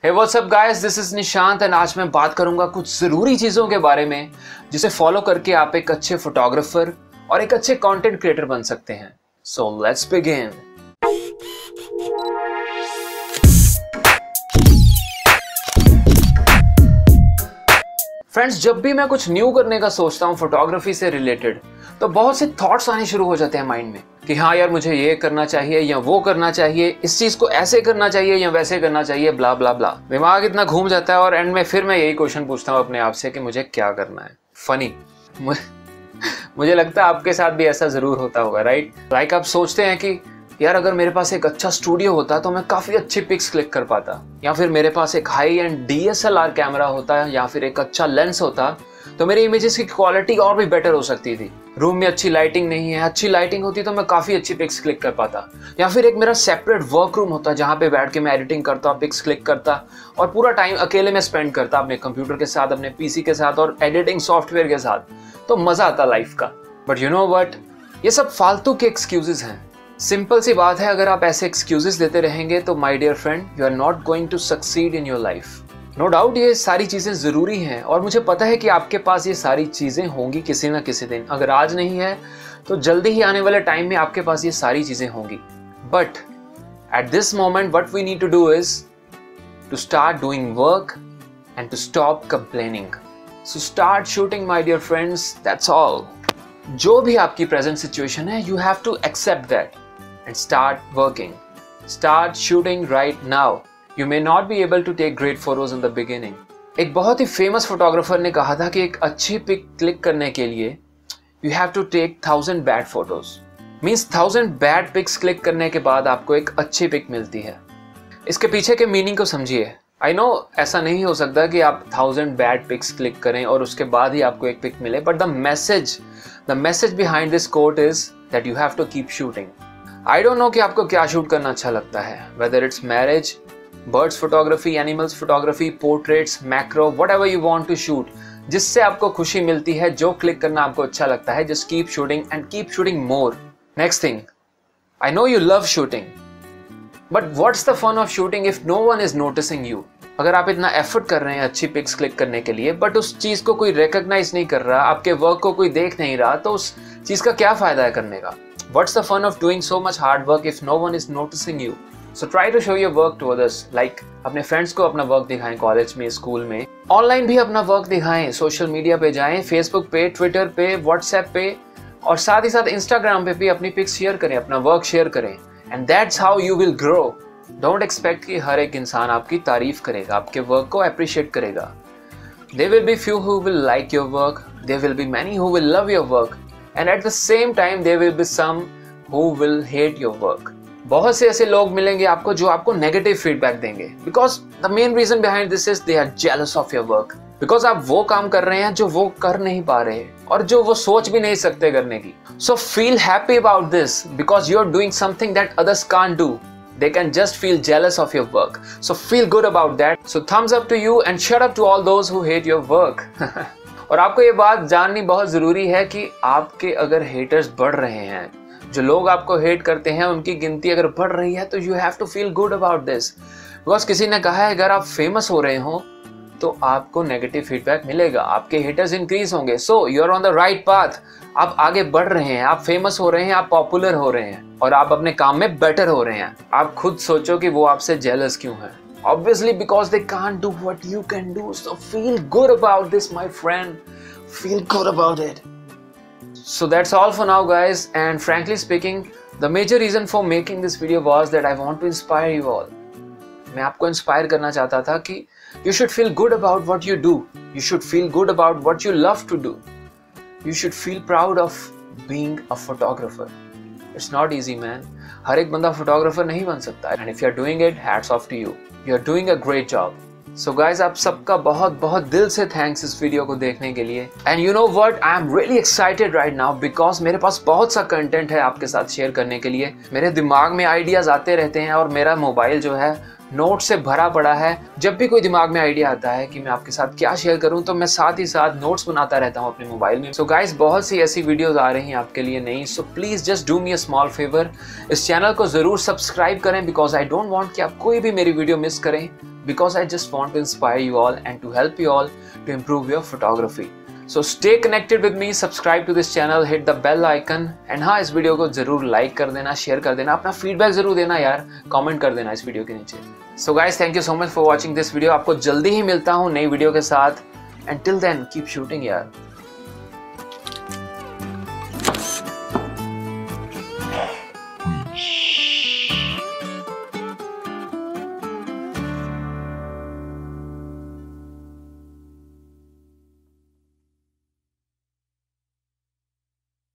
Hey what's up guys, this is Nishant and आज मैं बात करूंगा कुछ ज़रूरी चीज़ों के बारे में जिसे फॉलो करके आप एक अच्छे फोटोग्राफर और एक अच्छे कंटेंट क्रिएटर बन सकते हैं। So let's begin. फ्रेंड्स, जब भी मैं कुछ न्यू करने का सोचता हूँ फोटोग्राफी से रिलेटेड, तो बहुत से थॉट्स आने शुरू हो जाते हैं माइंड में कि हाँ यार, मुझे ये करना चाहिए या वो करना चाहिए, इस चीज़ को ऐसे करना चाहिए या वैसे करना चाहिए, ब्ला ब्ला ब्ला। दिमाग इतना घूम जाता है और एंड में फिर मैं यही क्वेश्चन पूछता हूँ अपने आप से कि मुझे क्या करना है। फनी मुझे लगता है आपके साथ भी ऐसा ज़रूर होता होगा, राइट? लाइक आप सोचते हैं कि यार, अगर मेरे पास एक अच्छा स्टूडियो होता तो मैं काफ़ी अच्छी पिक्स क्लिक कर पाता, या फिर मेरे पास एक हाई एंड DSLR कैमरा होता या फिर एक अच्छा लेंस होता तो मेरे इमेजेस की क्वालिटी और भी बेटर हो सकती थी। रूम में अच्छी लाइटिंग नहीं है, अच्छी लाइटिंग होती तो मैं काफ़ी अच्छी पिक्स क्लिक कर पाता। या फिर एक मेरा सेपरेट वर्क रूम होता जहाँ पे बैठ के मैं एडिटिंग करता, पिक्स क्लिक करता और पूरा टाइम अकेले में स्पेंड करता अपने कंप्यूटर के साथ, अपने PC के साथ और एडिटिंग सॉफ्टवेयर के साथ, तो मज़ा आता लाइफ का। बट यू नो व्हाट, ये सब फालतू के एक्सक्यूजेज हैं। सिंपल सी बात है, अगर आप ऐसे एक्सक्यूजेस देते रहेंगे तो my dear friend, you are not going to succeed in your life. No doubt ये सारी चीज़ें ज़रूरी हैं और मुझे पता है कि आपके पास ये सारी चीज़ें होंगी किसी ना किसी दिन। अगर आज नहीं है तो जल्दी ही आने वाले टाइम में आपके पास ये सारी चीज़ें होंगी। But at this moment what we need to do is to start doing work and to stop complaining. So start shooting my dear friends, that's all. जो भी आपकी प्रेजेंट सिचुएशन है, you have to accept that and start working. Start shooting right now. You may not be able to take great photos in the beginning. एक बहुत ही famous photographer ने कहा था कि एक अच्छी पिक क्लिक करने के लिए you have to take 1000 bad photos. Means 1000 bad pics click करने के बाद आपको एक अच्छी पिक मिलती है। इसके पीछे के मीनिंग को समझिए। I know ऐसा नहीं हो सकता कि आप 1000 bad pics क्लिक करें और उसके बाद ही आपको एक पिक मिले, but the message behind this quote is that you have to keep shooting. I don't know कि आपको क्या शूट करना अच्छा लगता है, whether it's marriage, birds photography, animals photography, portraits, macro, whatever you want to shoot, जिससे आपको खुशी मिलती है, जो क्लिक करना आपको अच्छा लगता है, just keep shooting and keep shooting more. Next thing, I know you love shooting, but what's the fun of shooting if no one is noticing you? अगर आप इतना एफर्ट कर रहे हैं अच्छी पिक्स क्लिक करने के लिए, बट उस चीज़ को कोई रिकॉग्नाइज नहीं कर रहा, आपके वर्क को कोई देख नहीं रहा, तो उस चीज़ का क्या फ़ायदा है करने का? What's the fun of doing so much hard work if no one is noticing you? So try to show your work to others. Like अपने फ्रेंड्स को अपना वर्क दिखाएं, कॉलेज में, स्कूल में, ऑनलाइन भी अपना वर्क दिखाएं, सोशल मीडिया पे जाएं, फेसबुक पे, ट्विटर पे, व्हाट्सएप पे और साथ ही साथ इंस्टाग्राम पे भी अपनी पिक्स शेयर करें, अपना वर्क शेयर करें। And that's how you will grow. Don't expect कि हर एक इंसान आपकी तारीफ करेगा, आपके वर्क को अप्रिशिएट करेगा। There will be few who will like your work, there will be many who will love your work, and at the same time there will be some who will hate your work. बहुत से ऐसे लोग मिलेंगे आपको जो आपको negative feedback देंगे, because the main reason behind this is they are jealous of your work. Because आप वो काम कर रहे हैं जो वो कर नहीं पा रहे और जो वो सोच भी नहीं सकते करने की। So feel happy about this because you are doing something that others can't do. They can just feel jealous of your work. So feel good about that. So thumbs up to you and shut up to all those who hate your work. और आपको ये बात जाननी बहुत ज़रूरी है कि आपके अगर हेटर्स बढ़ रहे हैं, जो लोग आपको हेट करते हैं, उनकी गिनती अगर बढ़ रही है तो you have to feel good about this. Because किसी ने कहा है अगर आप फेमस हो रहे हो तो आपको नेगेटिव फीडबैक मिलेगा, आपके हेटर्स इंक्रीज होंगे। So you are on the right path. आप आगे बढ़ रहे हैं, आप फेमस हो रहे हैं, आप पॉपुलर हो रहे हैं और आप अपने काम में बेटर हो रहे हैं। आप खुद सोचो कि वो आपसे जेलस क्यों है? Obviously because they can't do what you can do. So feel good about this, my friend. Feel good about it. So that's all for now, guys. And frankly speaking, the major reason for making this video was that I want to inspire you all. मैं आपको inspire करना चाहता था कि you should feel good about what you do. You should feel good about what you love to do. You should feel proud of being a photographer. It's not easy, man. हर एक बंदा photographer नहीं बन सकता। And if you're doing it, hats off to you. You're doing a great job. So guys, आप सबका बहुत बहुत दिल से थैंक्स इस वीडियो को देखने के लिए। And you know what? I am really excited right now because मेरे पास बहुत सा कंटेंट है आपके साथ शेयर करने के लिए। मेरे दिमाग में आइडियाज आते रहते हैं और मेरा मोबाइल जो है नोट से भरा पड़ा है। जब भी कोई दिमाग में आइडिया आता है कि मैं आपके साथ क्या शेयर करूं, तो मैं साथ ही साथ नोट्स बनाता रहता हूं अपने मोबाइल में। सो गाइस, बहुत सी ऐसी वीडियोस आ रही हैं आपके लिए नई। So please just do me a small favour, इस चैनल को ज़रूर सब्सक्राइब करें बिकॉज आई डोंट वांट कि आप कोई भी मेरी वीडियो मिस करें। because I just want to inspire you all and to help you all to improve your photography. So stay connected with me, subscribe to this channel, hit the bell icon and हाँ इस video को जरूर like कर देना, share कर देना, अपना feedback जरूर देना यार, कमेंट कर देना इस वीडियो के नीचे. So guys, thank you so much for watching this video. आपको जल्दी ही मिलता हूँ नई वीडियो के साथ. And till then, keep shooting यार.